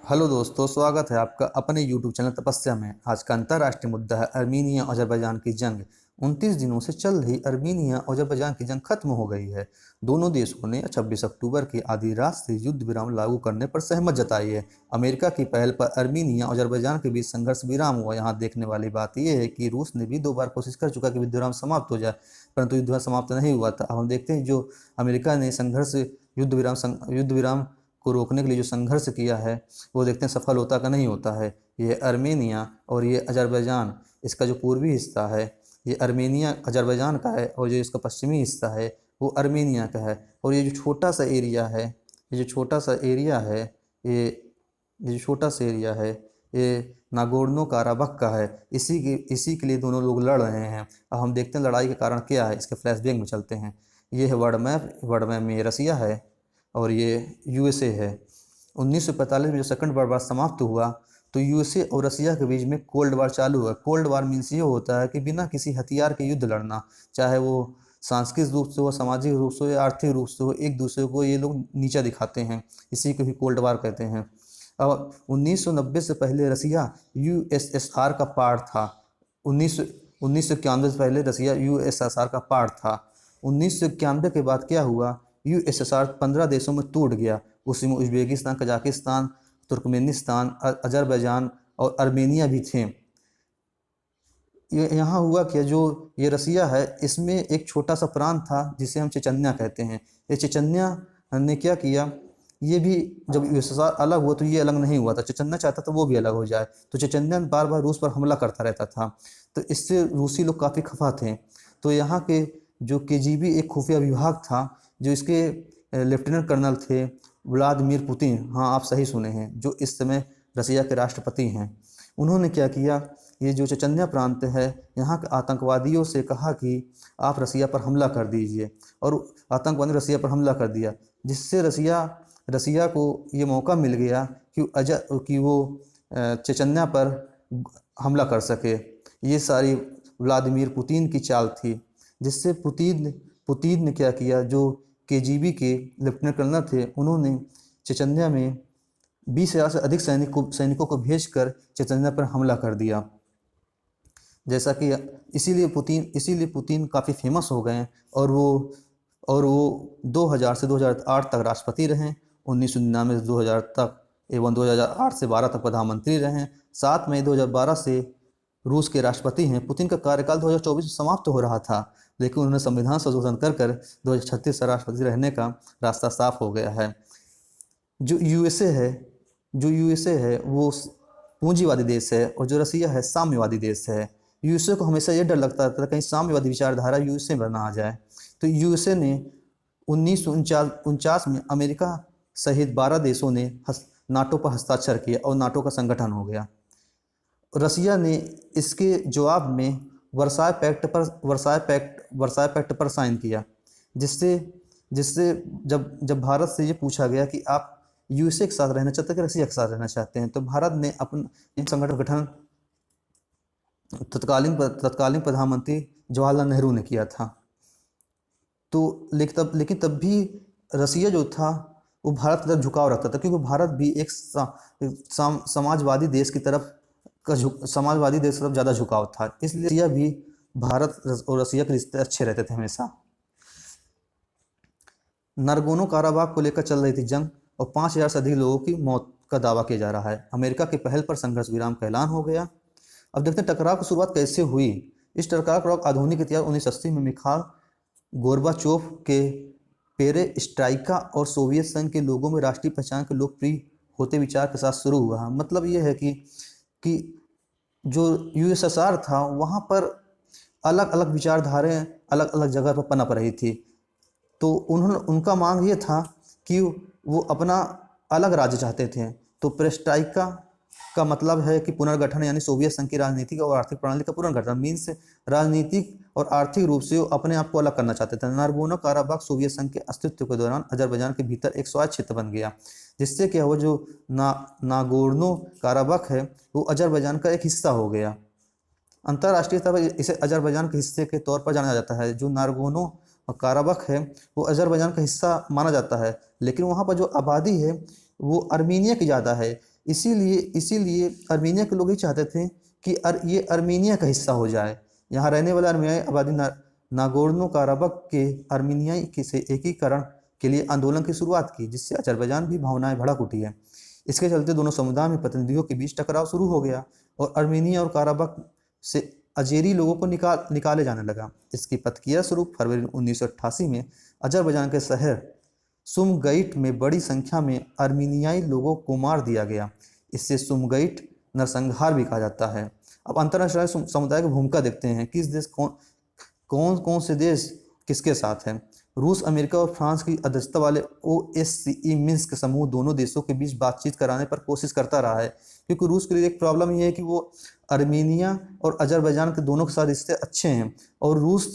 Hello दोस्तों, स्वागत है आपका अपने यूट्यूब चैनल तपस्या में। आज का अंतर्राष्ट्रीय मुद्दा है अर्मीनिया और अजरबैजान की जंग। 29 दिनों से चल रही अर्मीनिया और अजरबैजान की जंग खत्म हो गई है। दोनों देशों ने 26 अक्टूबर की आधी रात से युद्ध विराम लागू करने पर सहमत जताई है। अमेरिका की पहल पर अर्मीनिया और अजरबैजान के बीच संघर्ष विराम हुआ। यहाँ देखने वाली बात यह है कि रूस ने भी 2 बार कोशिश कर चुका कि युद्ध विराम समाप्त हो जाए, परंतु युद्ध विराम समाप्त नहीं हुआ था। अब हम देखते हैं जो अमेरिका ने युद्ध विराम को रोकने के लिए जो संघर्ष किया है वो देखते हैं सफल होता का नहीं होता है। ये अर्मेनिया और ये अजरबैजान, इसका जो पूर्वी हिस्सा है ये अर्मेनिया अजरबैजान का है, और जो इसका पश्चिमी हिस्सा है वो अर्मेनिया का है। और ये जो छोटा सा एरिया है, ये जो छोटा सा एरिया है ये ये जो छोटा सा एरिया है ये नागोर्नो काराबख का है। इसी के लिए दोनों लोग लड़ रहे हैं। अब हम देखते हैं लड़ाई के कारण क्या है, इसके फ्लैशबैक में चलते हैं। ये है वर्ल्ड मैप में रसिया है और ये यूएसए है। 1945 में जो सेकंड वर्ल्ड वार समाप्त हुआ तो यूएसए और रसिया के बीच में कोल्ड वार चालू हुआ। कोल्ड वार मीन्स ये होता है कि बिना किसी हथियार के युद्ध लड़ना, चाहे वो सांस्कृतिक रूप से हो, सामाजिक रूप से हो या आर्थिक रूप से हो, एक दूसरे को ये लोग नीचा दिखाते हैं। इसी को भी कोल्ड वार कहते हैं। अब 1990 से पहले रसिया यूएसएसआर का पार्ट था। 1991 से पहले रसिया यूएसएसआर का पार्ट था। 1991 के बाद क्या हुआ, यूएसएसआर 15 देशों में टूट गया। उसी में उज्बेकिस्तान, कजाकिस्तान, तुर्कमेनिस्तान, अजरबैजान और अर्मेनिया भी थे। ये यहाँ हुआ क्या, जो ये रसिया है इसमें एक छोटा सा प्रांत था जिसे हम चेचन्या कहते हैं। ये चेचन्या ने क्या किया, ये भी जब यूएसएसआर अलग हुआ तो ये अलग नहीं हुआ था। चेचन्या चाहता था वो भी अलग हो जाए, तो चेचन्या बार बार रूस पर हमला करता रहता था। तो इससे रूसी लोग काफ़ी खफा थे। तो यहाँ के जो केजीबी एक खुफिया विभाग था, जो इसके लेफ्टिनेंट कर्नल थे व्लादिमीर पुतिन, हाँ आप सही सुने हैं, जो इस समय रसिया के राष्ट्रपति हैं। उन्होंने क्या किया, ये जो चेचन्या प्रांत है यहाँ के आतंकवादियों से कहा कि आप रसिया पर हमला कर दीजिए, और आतंकवादी ने रसिया पर हमला कर दिया, जिससे रसिया को ये मौका मिल गया कि वो चेचन्या पर हमला कर सके। ये सारी व्लादिमीर पुतिन की चाल थी, जिससे पुतिन ने क्या किया, जो केजीबी के लेफ्टिनेंट कर्नल थे उन्होंने चेचन्या में 20,000 से अधिक सैनिकों को भेजकर चेचन्या पर हमला कर दिया। जैसा कि इसीलिए पुतिन काफ़ी फेमस हो गए, और वो 2000 से 2008 तक राष्ट्रपति रहे, 1999 से 2000 तक, एवं 2008 से 12 तक प्रधानमंत्री रहे। 7 मई 2012 से रूस के राष्ट्रपति हैं। पुतिन का कार्यकाल 2024 में समाप्त हो रहा था, लेकिन उन्होंने संविधान संशोधन कर 2036 से राष्ट्रपति रहने का रास्ता साफ हो गया है। जो यूएसए है वो पूंजीवादी देश है, और जो रसिया है साम्यवादी देश है। यूएसए को हमेशा ये डर लगता था कहीं साम्यवादी विचारधारा यूएसए में ना आ जाए। तो यूएसए ने 1949 में अमेरिका सहित 12 देशों ने नाटो पर हस्ताक्षर किया और नाटो का संगठन हो गया। रसिया ने इसके जवाब में वर्साय पैक्ट पर साइन किया, जिससे जिससे जब भारत से ये पूछा गया कि आप यूएसए के साथ रहना चाहते हैं कि रसिया के साथ रहना चाहते हैं, तो भारत ने अपना संगठन गठन तत्कालीन प्रधानमंत्री जवाहरलाल नेहरू ने किया था। तो लेकिन तब भी रसिया जो था वो भारत की तरफ झुकाव रखता था, क्योंकि भारत भी एक समाजवादी देश की तरफ ज़्यादा झुकाव था। इसलिए रसिया भी भारत और रसिया के रिश्ते अच्छे रहते थे हमेशा। नागोर्नो काराबाख को लेकर चल रही थी जंग, और 5,000 से अधिक लोगों की मौत का दावा किया जा रहा है। अमेरिका की पहल पर संघर्ष विराम का ऐलान हो गया। अब देखते हैं टकराव की शुरुआत कैसे हुई। इस टकराव का आधुनिक इतिहास 1980 में मिखाइल गोर्बाचोव के पेरे स्ट्राइका और सोवियत संघ के लोगों में राष्ट्रीय पहचान के लोकप्रिय होते विचार के साथ शुरू हुआ। मतलब ये है कि जो यूएसएसआर था वहाँ पर अलग अलग विचारधाराएं अलग अलग जगह पर पनप रही थी। तो उनका मांग ये था कि वो अपना अलग राज्य चाहते थे। तो पेरेस्ट्राइका का मतलब है कि पुनर्गठन, यानी सोवियत संघ की राजनीतिक और आर्थिक प्रणाली का पुनर्गठन। मीन्स राजनीतिक और आर्थिक रूप से वो अपने आप को अलग करना चाहते थे। नागोर्नो काराबाख सोवियत संघ के अस्तित्व के दौरान अजरबैजान के भीतर एक स्वायत्त क्षेत्र बन गया, जिससे क्या हुआ, जो नागोर्नो काराबाख है वो अजरबैजान का एक हिस्सा हो गया। अंतर्राष्ट्रीय स्तर पर इसे अजरबैजान के हिस्से के तौर पर जाना जाता है। जो नागोर्नो काराबाख है वो अजरबैजान का हिस्सा माना जाता है, लेकिन वहाँ पर जो आबादी है वो अर्मीनिया की ज़्यादा है। इसीलिए इसीलिए अर्मीनिया के लोग ही चाहते थे कि ये अर्मीनिया का हिस्सा हो जाए। यहाँ रहने वाले अर्मीनियाई आबादी नागोर्नो काराबख के अर्मीनियाई से एकीकरण के लिए आंदोलन की शुरुआत की, जिससे अजरबैजान भी भावनाएं भड़क उठी है। इसके चलते दोनों समुदाय में प्रतिनिधियों के बीच टकराव शुरू हो गया और अर्मीनिया और काराबख से अजेरी लोगों को निकाले जाने लगा। इसकी प्रतिक्रिया स्वरूप फरवरी 1988 में अजरबैजान के शहर सुमगइट में बड़ी संख्या में अर्मीनियाई लोगों को मार दिया गया। इससे सुमगइट नरसंहार भी कहा जाता है। अब अंतर्राष्ट्रीय समुदाय की भूमिका देखते हैं। किस देश कौन से देश किसके साथ हैं। रूस, अमेरिका और फ्रांस की अध्यक्षता वाले OSCE मिन्स्क समूह दोनों देशों के बीच बातचीत कराने पर कोशिश करता रहा है, क्योंकि रूस के लिए एक प्रॉब्लम ये है कि वो अर्मीनिया और अजरबैजान के दोनों के साथ रिश्ते अच्छे हैं और रूस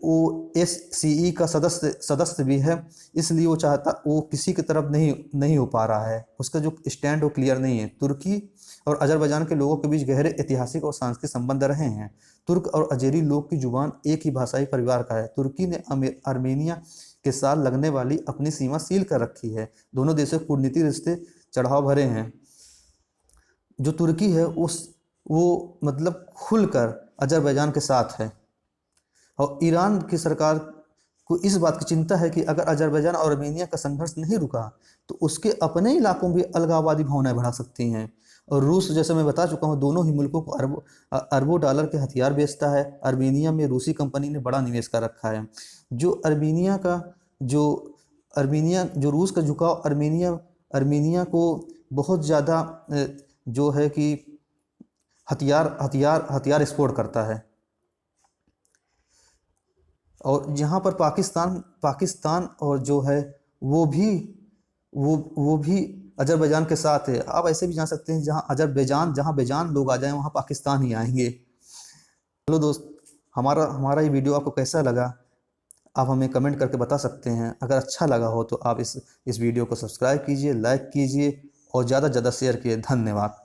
OSCE का सदस्य भी है, इसलिए वो किसी की तरफ नहीं हो पा रहा है। उसका जो स्टैंड वो क्लियर नहीं है। तुर्की और अजरबैजान के लोगों के बीच गहरे ऐतिहासिक और सांस्कृतिक संबंध रहे हैं। तुर्क और अजेरी लोग की जुबान एक ही भाषाई परिवार का है। तुर्की ने अर्मेनिया के साथ लगने वाली अपनी सीमा सील कर रखी है। दोनों देशों के कूटनीतिक रिश्ते चढ़ाव भरे हैं। जो तुर्की है वो मतलब खुलकर अजरबैजान के साथ है और ईरान की सरकार को इस बात की चिंता है कि अगर अजरबैजान और अर्मेनिया का संघर्ष नहीं रुका तो उसके अपने इलाकों में अलगाववादी भावनाएं बढ़ा सकती हैं। और रूस, जैसे मैं बता चुका हूँ, दोनों ही मुल्कों को अरबों डॉलर के हथियार बेचता है। अर्मेनिया में रूसी कंपनी ने बड़ा निवेश कर रखा है। जो रूस का झुकाव अर्मेनिया को बहुत ज़्यादा जो है कि हथियार एक्सपोर्ट करता है। और यहाँ पर पाकिस्तान और जो है वो भी अजरबैजान के साथ है। आप ऐसे भी जान सकते हैं जहाँ बेजान लोग आ जाएं वहाँ पाकिस्तान ही आएंगे। चलो दोस्त, हमारा ये वीडियो आपको कैसा लगा आप हमें कमेंट करके बता सकते हैं। अगर अच्छा लगा हो तो आप इस वीडियो को सब्सक्राइब कीजिए, लाइक कीजिए और ज़्यादा से ज़्यादा शेयर कीजिए। धन्यवाद।